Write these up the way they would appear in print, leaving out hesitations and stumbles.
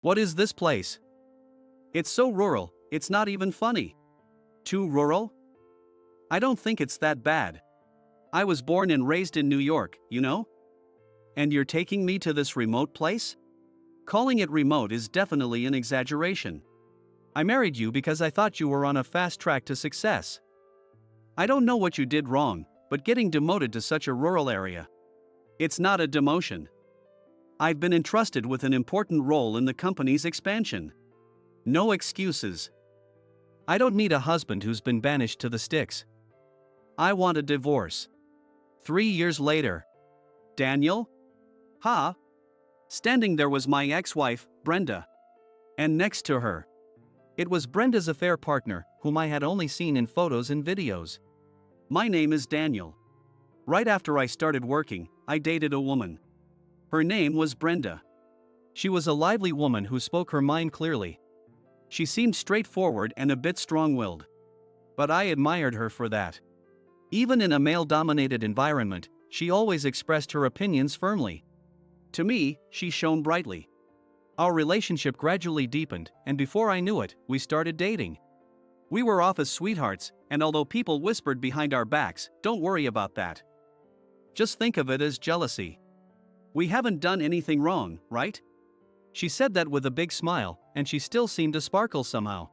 What is this place? It's so rural, it's not even funny. Too rural? I don't think it's that bad. I was born and raised in New York, you know? And you're taking me to this remote place? Calling it remote is definitely an exaggeration. I married you because I thought you were on a fast track to success. I don't know what you did wrong, but getting demoted to such a rural area. It's not a demotion. I've been entrusted with an important role in the company's expansion. No excuses. I don't need a husband who's been banished to the sticks. I want a divorce. 3 years later. Daniel? Ha? Standing there was my ex-wife, Brenda. And next to her, it was Brenda's affair partner, whom I had only seen in photos and videos. My name is Daniel. Right after I started working, I dated a woman. Her name was Brenda. She was a lively woman who spoke her mind clearly. She seemed straightforward and a bit strong-willed. But I admired her for that. Even in a male-dominated environment, she always expressed her opinions firmly. To me, she shone brightly. Our relationship gradually deepened, and before I knew it, we started dating. We were off as sweethearts, and although people whispered behind our backs, "Don't worry about that. Just think of it as jealousy. We haven't done anything wrong, right?" She said that with a big smile, and she still seemed to sparkle somehow.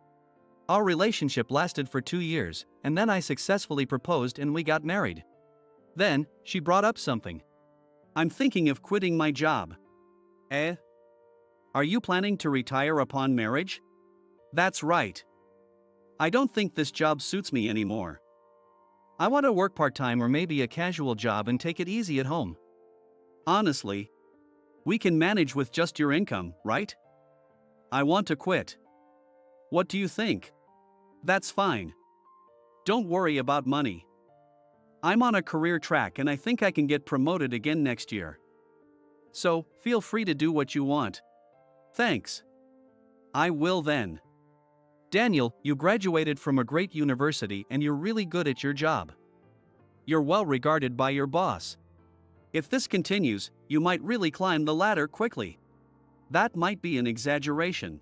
Our relationship lasted for 2 years, and then I successfully proposed and we got married. Then, she brought up something. "I'm thinking of quitting my job." Eh? Are you planning to retire upon marriage? That's right. I don't think this job suits me anymore. I want to work part-time or maybe a casual job and take it easy at home. Honestly, we can manage with just your income, right? I want to quit. What do you think? That's fine. Don't worry about money. I'm on a career track and I think I can get promoted again next year. So, feel free to do what you want. Thanks. I will then. Daniel, you graduated from a great university and you're really good at your job. You're well regarded by your boss. If this continues, you might really climb the ladder quickly. That might be an exaggeration.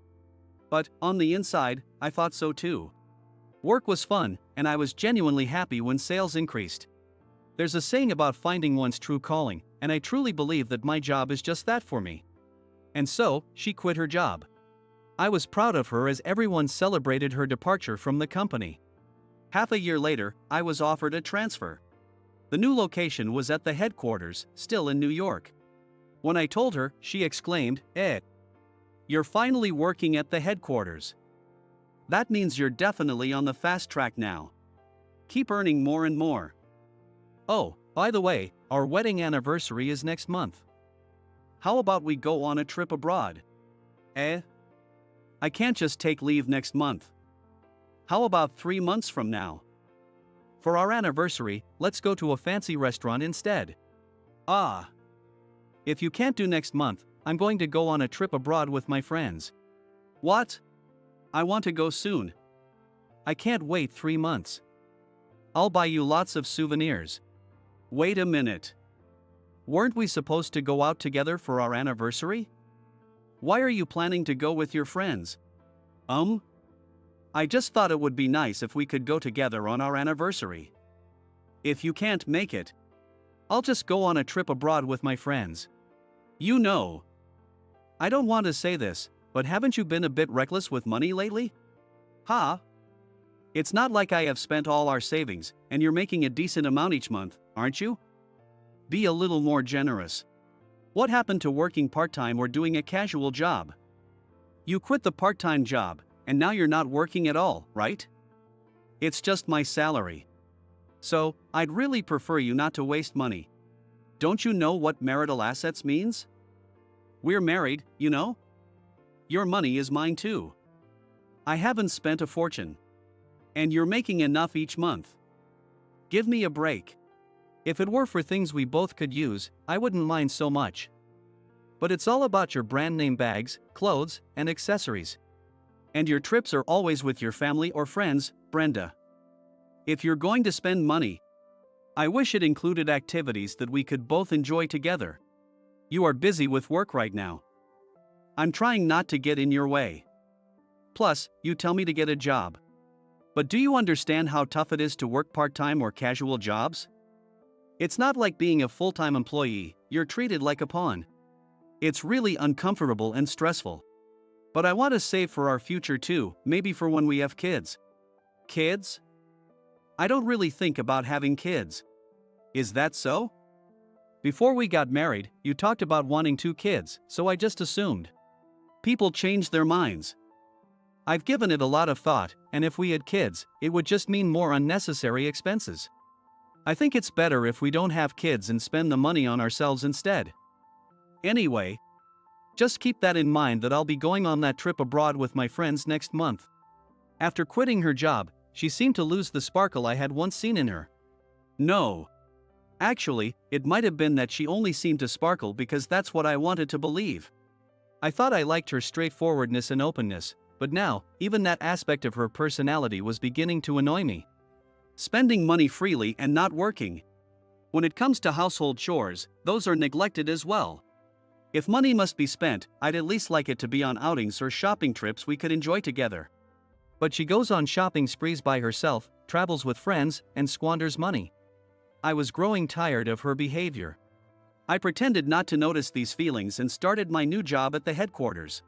But, on the inside, I thought so too. Work was fun, and I was genuinely happy when sales increased. There's a saying about finding one's true calling, and I truly believe that my job is just that for me. And so, she quit her job. I was proud of her as everyone celebrated her departure from the company. Half a year later, I was offered a transfer. The new location was at the headquarters, still in New York. When I told her, she exclaimed, "You're finally working at the headquarters. That means you're definitely on the fast track now. Keep earning more and more. Oh, by the way, our wedding anniversary is next month. How about we go on a trip abroad?" I can't just take leave next month. How about 3 months from now? For our anniversary, let's go to a fancy restaurant instead. Ah. If you can't do next month, I'm going to go on a trip abroad with my friends. What? I want to go soon. I can't wait 3 months. I'll buy you lots of souvenirs. Wait a minute. Weren't we supposed to go out together for our anniversary? Why are you planning to go with your friends? I just thought it would be nice if we could go together on our anniversary. If you can't make it, I'll just go on a trip abroad with my friends. You know. I don't want to say this, but haven't you been a bit reckless with money lately? Ha? It's not like I have spent all our savings, and you're making a decent amount each month, aren't you? Be a little more generous. What happened to working part-time or doing a casual job? You quit the part-time job, and now you're not working at all, right? It's just my salary. So, I'd really prefer you not to waste money. Don't you know what marital assets means? We're married, you know? Your money is mine too. I haven't spent a fortune. And you're making enough each month. Give me a break. If it were for things we both could use, I wouldn't mind so much. But it's all about your brand name bags, clothes, and accessories. And your trips are always with your family or friends, Brenda. If you're going to spend money, I wish it included activities that we could both enjoy together. You are busy with work right now. I'm trying not to get in your way. Plus, you tell me to get a job. But do you understand how tough it is to work part-time or casual jobs? It's not like being a full-time employee, you're treated like a pawn. It's really uncomfortable and stressful. But I want to save for our future too, maybe for when we have kids. Kids? I don't really think about having kids. Is that so? Before we got married, you talked about wanting 2 kids, so I just assumed. People change their minds. I've given it a lot of thought, and if we had kids, it would just mean more unnecessary expenses. I think it's better if we don't have kids and spend the money on ourselves instead. Anyway, just keep that in mind that I'll be going on that trip abroad with my friends next month. After quitting her job, she seemed to lose the sparkle I had once seen in her. No. Actually, it might have been that she only seemed to sparkle because that's what I wanted to believe. I thought I liked her straightforwardness and openness, but now, even that aspect of her personality was beginning to annoy me. Spending money freely and not working. When it comes to household chores, those are neglected as well. If money must be spent, I'd at least like it to be on outings or shopping trips we could enjoy together. But she goes on shopping sprees by herself, travels with friends, and squanders money. I was growing tired of her behavior. I pretended not to notice these feelings and started my new job at the headquarters.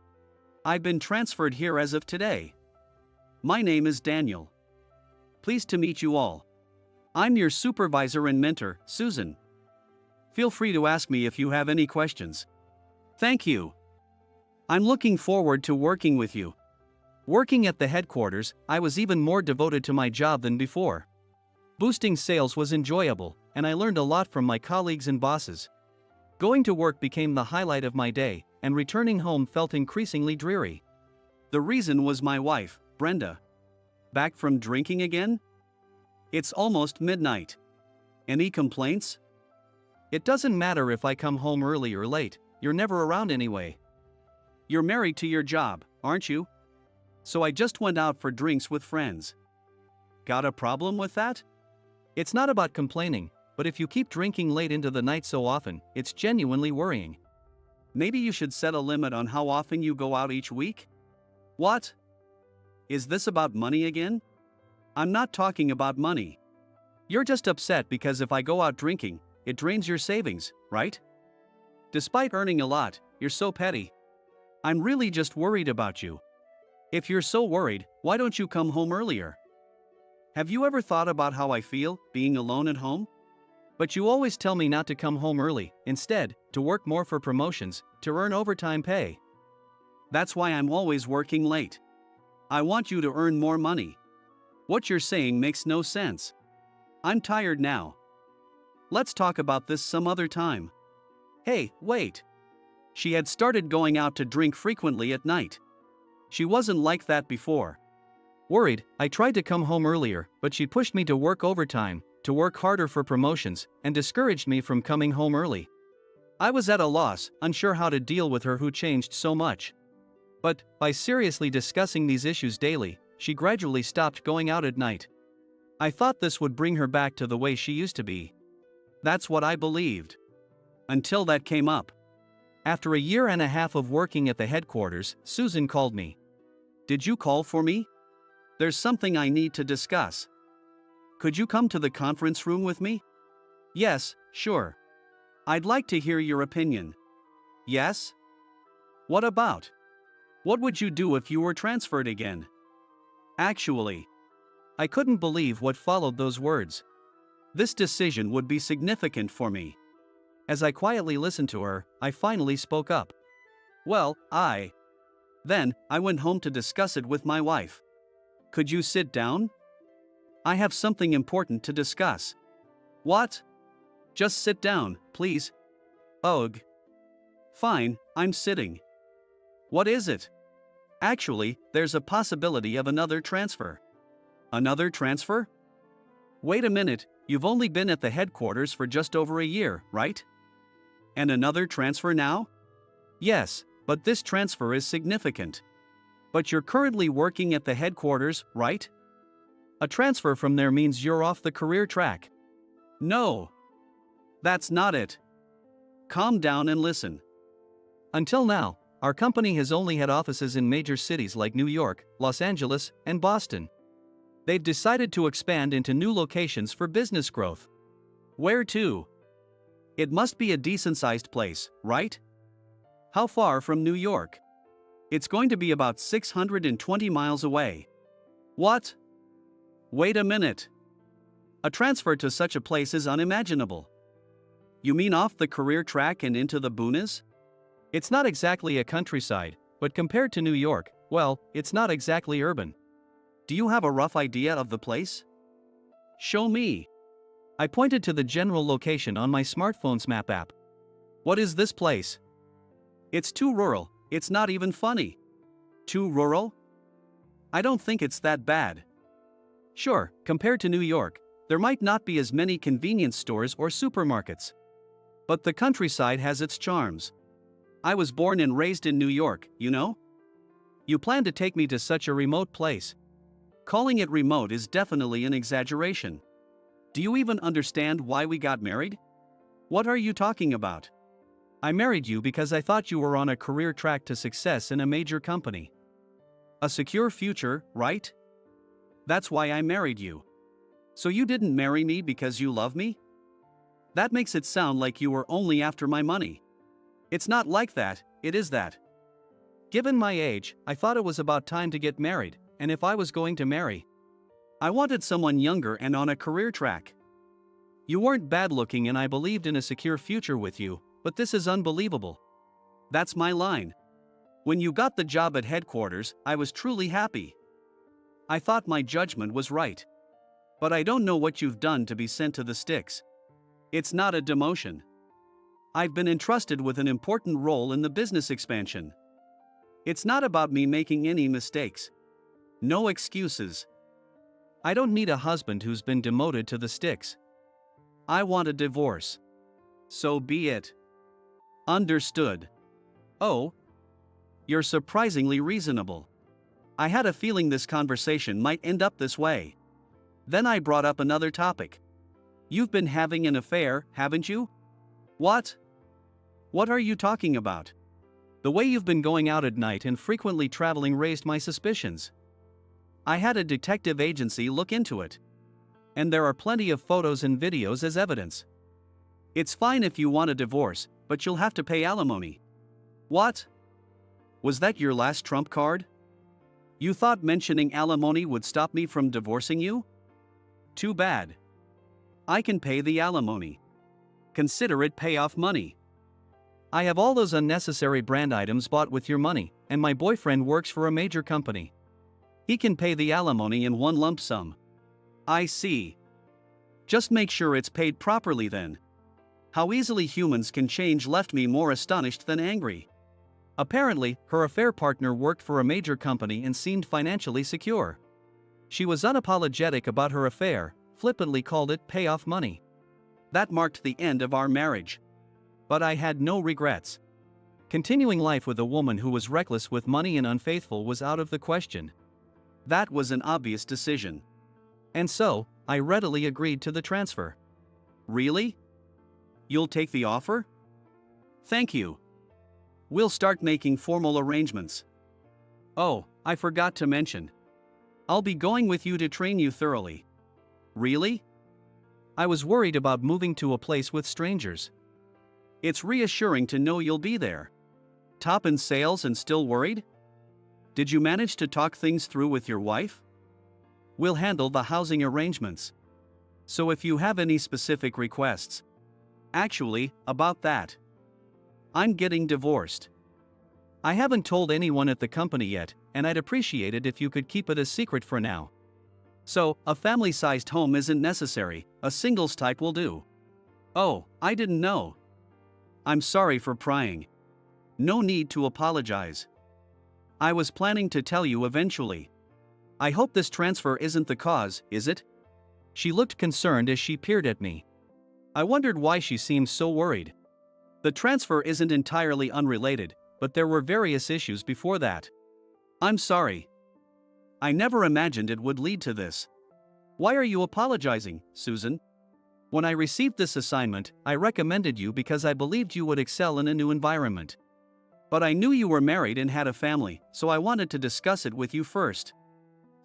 I've been transferred here as of today. My name is Daniel. Pleased to meet you all. I'm your supervisor and mentor, Susan. Feel free to ask me if you have any questions. Thank you. I'm looking forward to working with you. Working at the headquarters, I was even more devoted to my job than before. Boosting sales was enjoyable, and I learned a lot from my colleagues and bosses. Going to work became the highlight of my day, and returning home felt increasingly dreary. The reason was my wife, Brenda. Back from drinking again? It's almost midnight. Any complaints? It doesn't matter if I come home early or late, you're never around anyway. You're married to your job, aren't you? So I just went out for drinks with friends. Got a problem with that? It's not about complaining, but if you keep drinking late into the night so often, it's genuinely worrying. Maybe you should set a limit on how often you go out each week? What? Is this about money again? I'm not talking about money. You're just upset because if I go out drinking, it drains your savings, right? Despite earning a lot, you're so petty. I'm really just worried about you. If you're so worried, why don't you come home earlier? Have you ever thought about how I feel, being alone at home? But you always tell me not to come home early, instead, to work more for promotions, to earn overtime pay. That's why I'm always working late. I want you to earn more money. What you're saying makes no sense. I'm tired now. Let's talk about this some other time. Hey, wait. She had started going out to drink frequently at night. She wasn't like that before. Worried, I tried to come home earlier, but she pushed me to work overtime, to work harder for promotions, and discouraged me from coming home early. I was at a loss, unsure how to deal with her who changed so much. But, by seriously discussing these issues daily, she gradually stopped going out at night. I thought this would bring her back to the way she used to be. That's what I believed. Until that came up. After a year and a half of working at the headquarters, Susan called me. Did you call for me? There's something I need to discuss. Could you come to the conference room with me? Yes, sure. I'd like to hear your opinion. Yes? What about? What would you do if you were transferred again? Actually, I couldn't believe what followed those words. This decision would be significant for me. As I quietly listened to her, I finally spoke up. Well, Then, I went home to discuss it with my wife. Could you sit down? I have something important to discuss. What? Just sit down, please. Ugh. Fine, I'm sitting. What is it? Actually, there's a possibility of another transfer. Another transfer? Wait a minute, you've only been at the headquarters for just over a year, right? And another transfer now? Yes, but this transfer is significant. But you're currently working at the headquarters, right? A transfer from there means you're off the career track. No. That's not it. Calm down and listen. Until now, Our company has only had offices in major cities like New York, Los Angeles, and Boston. They've decided to expand into new locations for business growth. Where to? It must be a decent-sized place, right? How far from New York? It's going to be about 620 miles away. What? Wait a minute. A transfer to such a place is unimaginable. You mean off the career track and into the boonies? It's not exactly a countryside, but compared to New York, well, it's not exactly urban. Do you have a rough idea of the place? Show me. I pointed to the general location on my smartphone's map app. What is this place? It's too rural, it's not even funny. Too rural? I don't think it's that bad. Sure, compared to New York, there might not be as many convenience stores or supermarkets. But the countryside has its charms. I was born and raised in New York, you know? You plan to take me to such a remote place. Calling it remote is definitely an exaggeration. Do you even understand why we got married? What are you talking about? I married you because I thought you were on a career track to success in a major company. A secure future, right? That's why I married you. So you didn't marry me because you love me? That makes it sound like you were only after my money. It's not like that, it is that. Given my age, I thought it was about time to get married, and if I was going to marry, I wanted someone younger and on a career track. You weren't bad looking and I believed in a secure future with you, but this is unbelievable. That's my line. When you got the job at headquarters, I was truly happy. I thought my judgment was right. But I don't know what you've done to be sent to the sticks. It's not a demotion. I've been entrusted with an important role in the business expansion. It's not about me making any mistakes. No excuses. I don't need a husband who's been demoted to the sticks. I want a divorce. So be it. Understood. Oh. You're surprisingly reasonable. I had a feeling this conversation might end up this way. Then I brought up another topic. You've been having an affair, haven't you? What? What are you talking about? The way you've been going out at night and frequently traveling raised my suspicions. I had a detective agency look into it. And there are plenty of photos and videos as evidence. It's fine if you want a divorce, but you'll have to pay alimony. What? Was that your last trump card? You thought mentioning alimony would stop me from divorcing you? Too bad. I can pay the alimony. Consider it payoff money. I have all those unnecessary brand items bought with your money, and my boyfriend works for a major company. He can pay the alimony in one lump sum. I see. Just make sure it's paid properly then. How easily humans can change left me more astonished than angry. Apparently, her affair partner worked for a major company and seemed financially secure. She was unapologetic about her affair, flippantly called it payoff money. That marked the end of our marriage. But I had no regrets. Continuing life with a woman who was reckless with money and unfaithful was out of the question. That was an obvious decision. And so, I readily agreed to the transfer. Really? You'll take the offer? Thank you. We'll start making formal arrangements. Oh, I forgot to mention. I'll be going with you to train you thoroughly. Really? I was worried about moving to a place with strangers. It's reassuring to know you'll be there. Top in sales and still worried? Did you manage to talk things through with your wife? We'll handle the housing arrangements. So if you have any specific requests. Actually, about that. I'm getting divorced. I haven't told anyone at the company yet, and I'd appreciate it if you could keep it a secret for now. So, a family-sized home isn't necessary, a singles type will do. Oh, I didn't know. I'm sorry for prying. No need to apologize. I was planning to tell you eventually. I hope this transfer isn't the cause, is it? She looked concerned as she peered at me. I wondered why she seemed so worried. The transfer isn't entirely unrelated, but there were various issues before that. I'm sorry. I never imagined it would lead to this. Why are you apologizing, Susan? When I received this assignment, I recommended you because I believed you would excel in a new environment. But I knew you were married and had a family, so I wanted to discuss it with you first.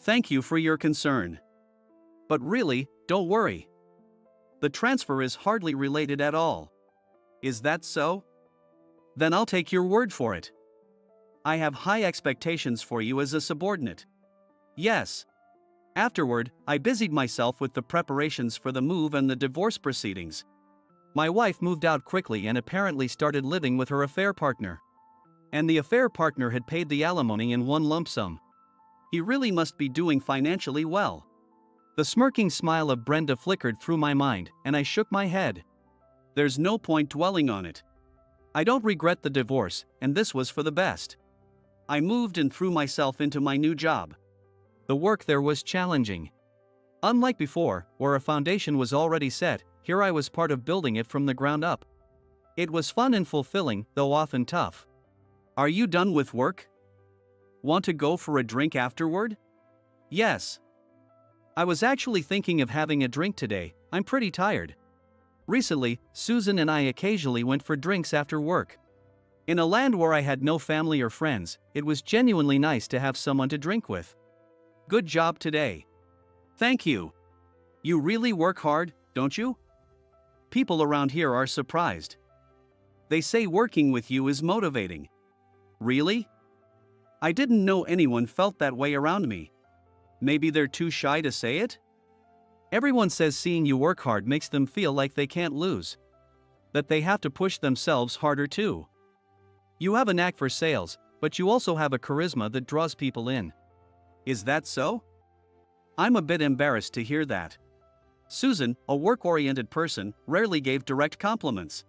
Thank you for your concern. But really, don't worry. The transfer is hardly related at all. Is that so? Then I'll take your word for it. I have high expectations for you as a subordinate. Yes. Afterward, I busied myself with the preparations for the move and the divorce proceedings. My wife moved out quickly and apparently started living with her affair partner. And the affair partner had paid the alimony in one lump sum. He really must be doing financially well. The smirking smile of Brenda flickered through my mind, and I shook my head. There's no point dwelling on it. I don't regret the divorce, and this was for the best. I moved and threw myself into my new job. The work there was challenging. Unlike before, where a foundation was already set, here I was part of building it from the ground up. It was fun and fulfilling, though often tough. Are you done with work? Want to go for a drink afterward? Yes. I was actually thinking of having a drink today. I'm pretty tired. Recently, Susan and I occasionally went for drinks after work. In a land where I had no family or friends, it was genuinely nice to have someone to drink with. Good job today. Thank you. You really work hard, don't you? People around here are surprised. They say working with you is motivating. Really? I didn't know anyone felt that way around me. Maybe they're too shy to say it? Everyone says seeing you work hard makes them feel like they can't lose. That they have to push themselves harder too. You have a knack for sales, but you also have a charisma that draws people in. Is that so? I'm a bit embarrassed to hear that. Susan, a work-oriented person, rarely gave direct compliments.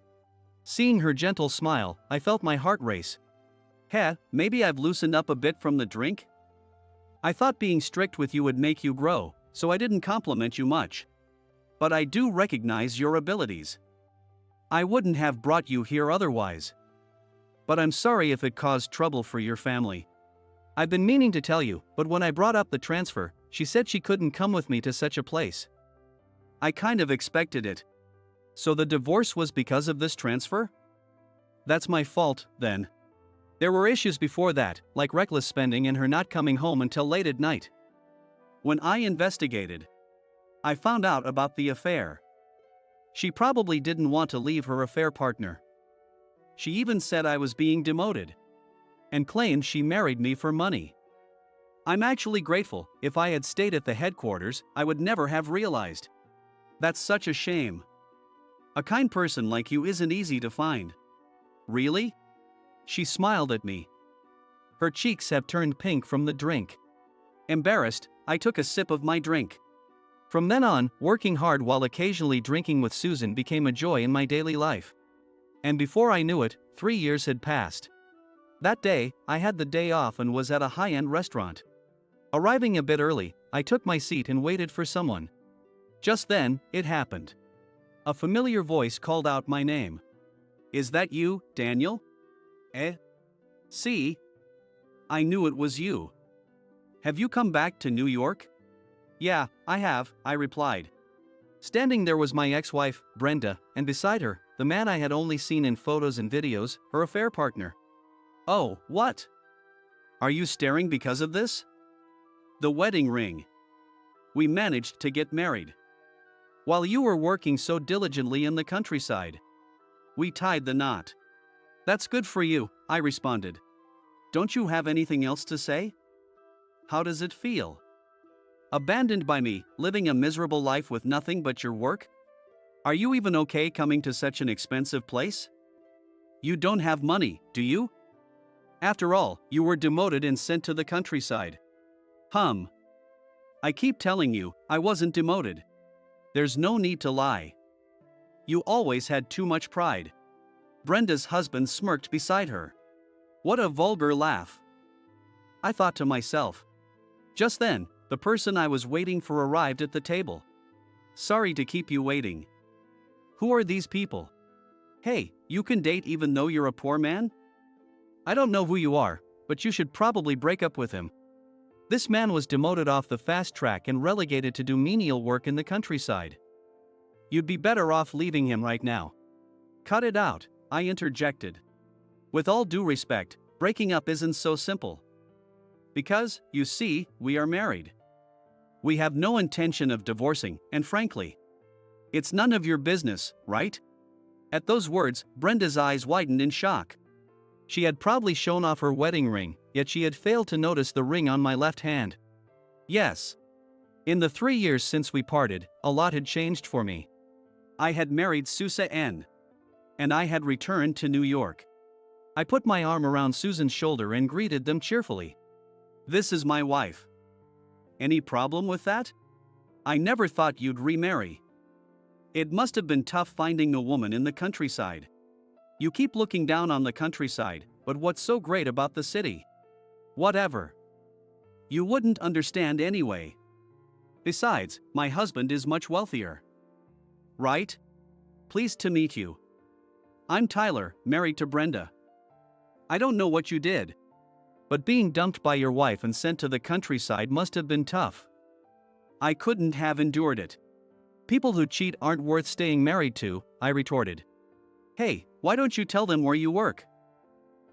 Seeing her gentle smile, I felt my heart race. Maybe I've loosened up a bit from the drink? I thought being strict with you would make you grow, so I didn't compliment you much. But I do recognize your abilities. I wouldn't have brought you here otherwise. But I'm sorry if it caused trouble for your family. I've been meaning to tell you, but when I brought up the transfer, she said she couldn't come with me to such a place. I kind of expected it. So the divorce was because of this transfer? That's my fault, then. There were issues before that, like reckless spending and her not coming home until late at night. When I investigated, I found out about the affair. She probably didn't want to leave her affair partner. She even said I was being demoted. And claimed she married me for money. I'm actually grateful. If I had stayed at the headquarters, I would never have realized. That's such a shame. A kind person like you isn't easy to find. Really? She smiled at me. Her cheeks have turned pink from the drink. Embarrassed, I took a sip of my drink. From then on, working hard while occasionally drinking with Susan became a joy in my daily life. And before I knew it, 3 years had passed. That day, I had the day off and was at a high-end restaurant. Arriving a bit early, I took my seat and waited for someone. Just then, it happened. A familiar voice called out my name. Is that you, Daniel? See? I knew it was you. Have you come back to New York? Yeah, I have, I replied. Standing there was my ex-wife, Brenda, and beside her, the man I had only seen in photos and videos, her affair partner. Oh, what? Are you staring because of this? The wedding ring. We managed to get married. While you were working so diligently in the countryside. We tied the knot. That's good for you, I responded. Don't you have anything else to say? How does it feel? Abandoned by me, living a miserable life with nothing but your work? Are you even okay coming to such an expensive place? You don't have money, do you? After all, you were demoted and sent to the countryside. I keep telling you, I wasn't demoted. There's no need to lie. You always had too much pride. Brenda's husband smirked beside her. What a vulgar laugh. I thought to myself. Just then, the person I was waiting for arrived at the table. Sorry to keep you waiting. Who are these people? Hey, you can date even though you're a poor man? I don't know who you are, but you should probably break up with him. This man was demoted off the fast track and relegated to do menial work in the countryside. You'd be better off leaving him right now. Cut it out, I interjected. With all due respect, breaking up isn't so simple. Because, you see, we are married. We have no intention of divorcing, and frankly, it's none of your business, right? At those words, Brenda's eyes widened in shock. She had proudly shown off her wedding ring, yet she had failed to notice the ring on my left hand. Yes. In the 3 years since we parted, a lot had changed for me. I had married Susa N. And I had returned to New York. I put my arm around Susan's shoulder and greeted them cheerfully. This is my wife. Any problem with that? I never thought you'd remarry. It must have been tough finding a woman in the countryside. You keep looking down on the countryside, but what's so great about the city? Whatever. You wouldn't understand anyway. Besides, my husband is much wealthier. Right? Pleased to meet you. I'm Tyler, married to Brenda. I don't know what you did, but being dumped by your wife and sent to the countryside must have been tough. I couldn't have endured it. People who cheat aren't worth staying married to, I retorted. Hey, why don't you tell them where you work?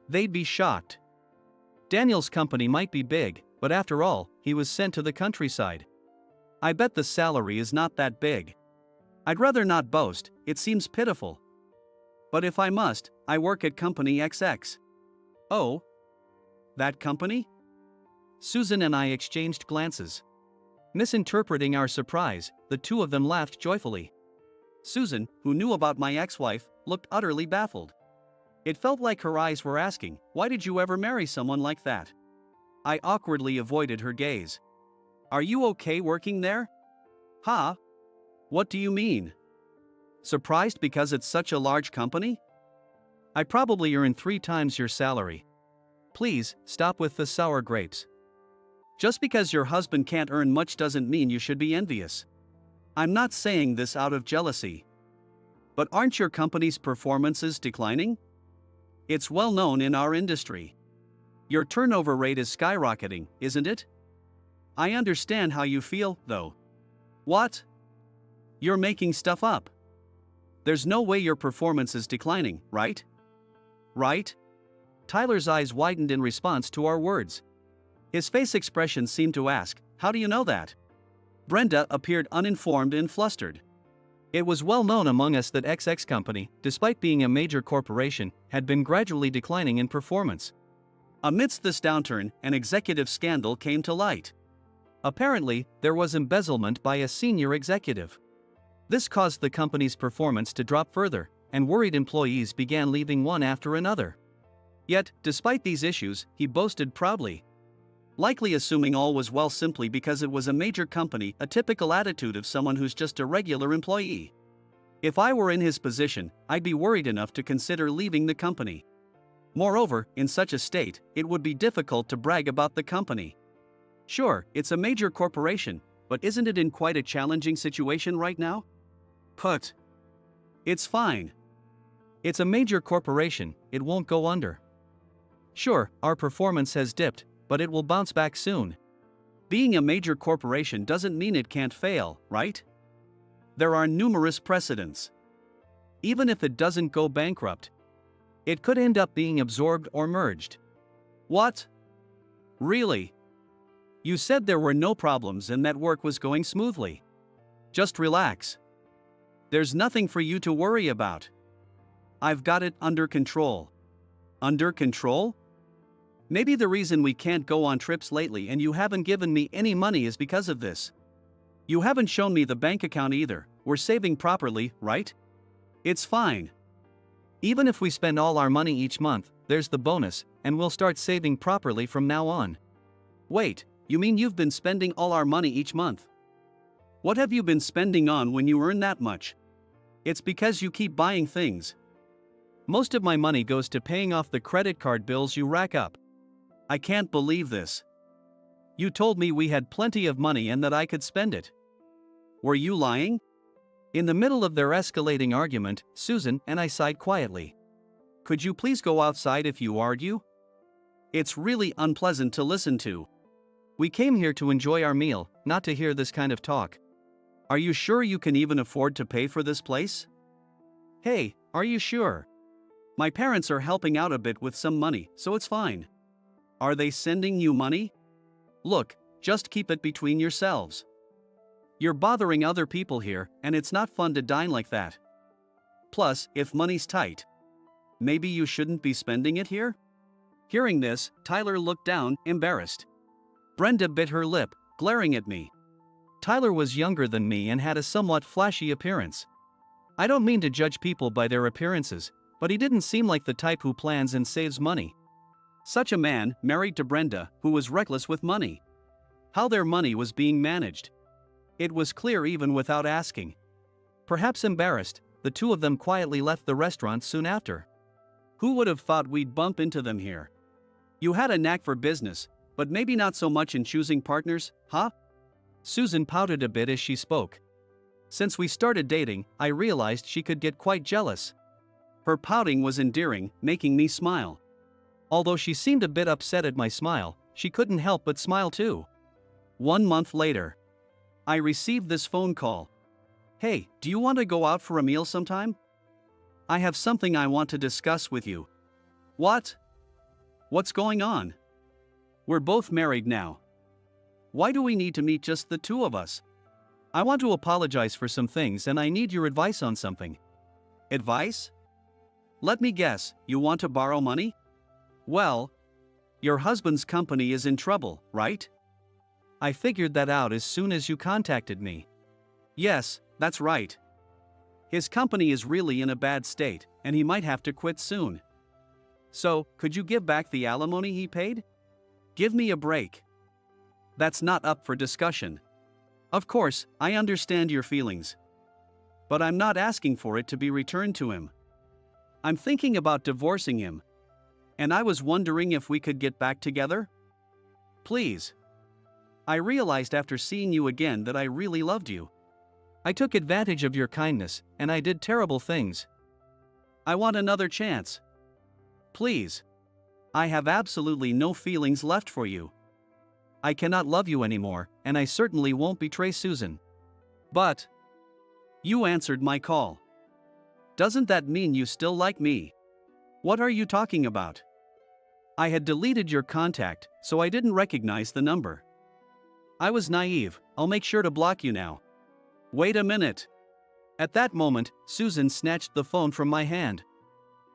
They'd be shocked. Daniel's company might be big, but after all, he was sent to the countryside. I bet the salary is not that big. I'd rather not boast, it seems pitiful. But if I must, I work at Company XX. Oh? That company? Susan and I exchanged glances. Misinterpreting our surprise, the two of them laughed joyfully. Susan, who knew about my ex-wife, looked utterly baffled. It felt like her eyes were asking, why did you ever marry someone like that? I awkwardly avoided her gaze. Are you okay working there? Huh? What do you mean? Surprised because it's such a large company? I probably earn 3 times your salary. Please, stop with the sour grapes. Just because your husband can't earn much doesn't mean you should be envious. I'm not saying this out of jealousy. But aren't your company's performances declining? It's well known in our industry. Your turnover rate is skyrocketing, isn't it? I understand how you feel, though. What? You're making stuff up. There's no way your performance is declining, right? Right? Tyler's eyes widened in response to our words. His face expression seemed to ask, how do you know that? Brenda appeared uninformed and flustered. It was well known among us that XX Company, despite being a major corporation, had been gradually declining in performance. Amidst this downturn, an executive scandal came to light. Apparently, there was embezzlement by a senior executive. This caused the company's performance to drop further, and worried employees began leaving one after another. Yet, despite these issues, he boasted proudly. Likely assuming all was well simply because it was a major company, a typical attitude of someone who's just a regular employee. If I were in his position, I'd be worried enough to consider leaving the company. Moreover, in such a state, it would be difficult to brag about the company. Sure, it's a major corporation, but isn't it in quite a challenging situation right now? Put. It's fine. It's a major corporation, it won't go under. Sure, our performance has dipped, but it will bounce back soon. Being a major corporation doesn't mean it can't fail, right? There are numerous precedents. Even if it doesn't go bankrupt, it could end up being absorbed or merged. What? Really? You said there were no problems and that work was going smoothly. Just relax. There's nothing for you to worry about. I've got it under control. Under control? Maybe the reason we can't go on trips lately and you haven't given me any money is because of this. You haven't shown me the bank account either. We're saving properly, right? It's fine. Even if we spend all our money each month, there's the bonus, and we'll start saving properly from now on. Wait, you mean you've been spending all our money each month? What have you been spending on when you earn that much? It's because you keep buying things. Most of my money goes to paying off the credit card bills you rack up. I can't believe this. You told me we had plenty of money and that I could spend it. Were you lying? In the middle of their escalating argument, Susan and I sighed quietly. Could you please go outside if you argue? It's really unpleasant to listen to. We came here to enjoy our meal, not to hear this kind of talk. Are you sure you can even afford to pay for this place? Hey, are you sure? My parents are helping out a bit with some money, so it's fine. Are they sending you money? Look, just keep it between yourselves. You're bothering other people here, and it's not fun to dine like that. Plus, if money's tight, maybe you shouldn't be spending it here? Hearing this, Tyler looked down, embarrassed. Brenda bit her lip, glaring at me. Tyler was younger than me and had a somewhat flashy appearance. I don't mean to judge people by their appearances, but he didn't seem like the type who plans and saves money. Such a man, married to Brenda, who was reckless with money. How their money was being managed. It was clear even without asking. Perhaps embarrassed, the two of them quietly left the restaurant soon after. Who would have thought we'd bump into them here? You had a knack for business, but maybe not so much in choosing partners, huh? Susan pouted a bit as she spoke. Since we started dating, I realized she could get quite jealous. Her pouting was endearing, making me smile. Although she seemed a bit upset at my smile, she couldn't help but smile too. 1 month later, I received this phone call. Hey, do you want to go out for a meal sometime? I have something I want to discuss with you. What? What's going on? We're both married now. Why do we need to meet just the two of us? I want to apologize for some things and I need your advice on something. Advice? Let me guess, you want to borrow money? Well, your husband's company is in trouble, right? I figured that out as soon as you contacted me. Yes, that's right. His company is really in a bad state, and he might have to quit soon. So, could you give back the alimony he paid? Give me a break. That's not up for discussion. Of course, I understand your feelings. But I'm not asking for it to be returned to him. I'm thinking about divorcing him. And I was wondering if we could get back together? Please. I realized after seeing you again that I really loved you. I took advantage of your kindness, and I did terrible things. I want another chance. Please. I have absolutely no feelings left for you. I cannot love you anymore, and I certainly won't betray Susan. But you answered my call. Doesn't that mean you still like me? What are you talking about? I had deleted your contact, so I didn't recognize the number. I was naive. I'll make sure to block you now. Wait a minute. At that moment, Susan snatched the phone from my hand.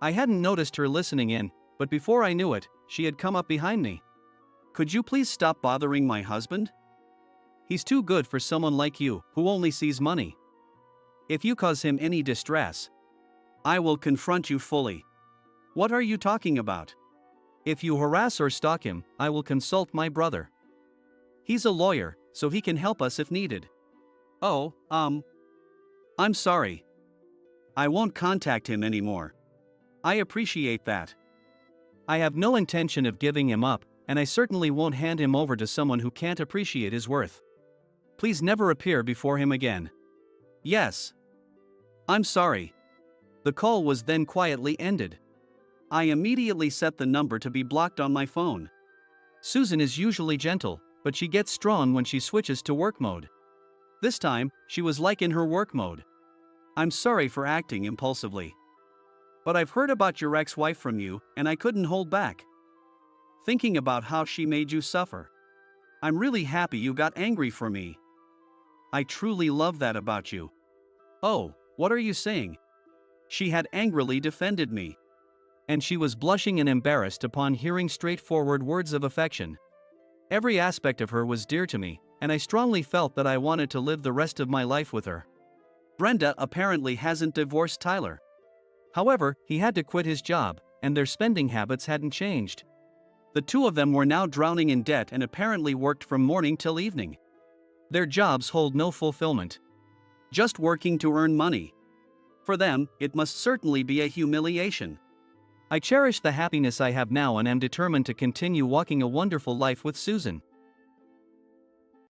I hadn't noticed her listening in, but before I knew it, she had come up behind me. Could you please stop bothering my husband? He's too good for someone like you, who only sees money. If you cause him any distress, I will confront you fully. What are you talking about? If you harass or stalk him, I will consult my brother. He's a lawyer, so he can help us if needed. Oh, I'm sorry. I won't contact him anymore. I appreciate that. I have no intention of giving him up, and I certainly won't hand him over to someone who can't appreciate his worth. Please never appear before him again. Yes. I'm sorry. The call was then quietly ended. I immediately set the number to be blocked on my phone. Susan is usually gentle, but she gets strong when she switches to work mode. This time, she was like in her work mode. I'm sorry for acting impulsively. But I've heard about your ex-wife from you, and I couldn't hold back. Thinking about how she made you suffer. I'm really happy you got angry for me. I truly love that about you. Oh, what are you saying? She had angrily defended me. And she was blushing and embarrassed upon hearing straightforward words of affection. Every aspect of her was dear to me, and I strongly felt that I wanted to live the rest of my life with her. Brenda apparently hasn't divorced Tyler. However, he had to quit his job, and their spending habits hadn't changed. The two of them were now drowning in debt and apparently worked from morning till evening. Their jobs hold no fulfillment. Just working to earn money. For them, it must certainly be a humiliation. I cherish the happiness I have now and am determined to continue walking a wonderful life with Susan.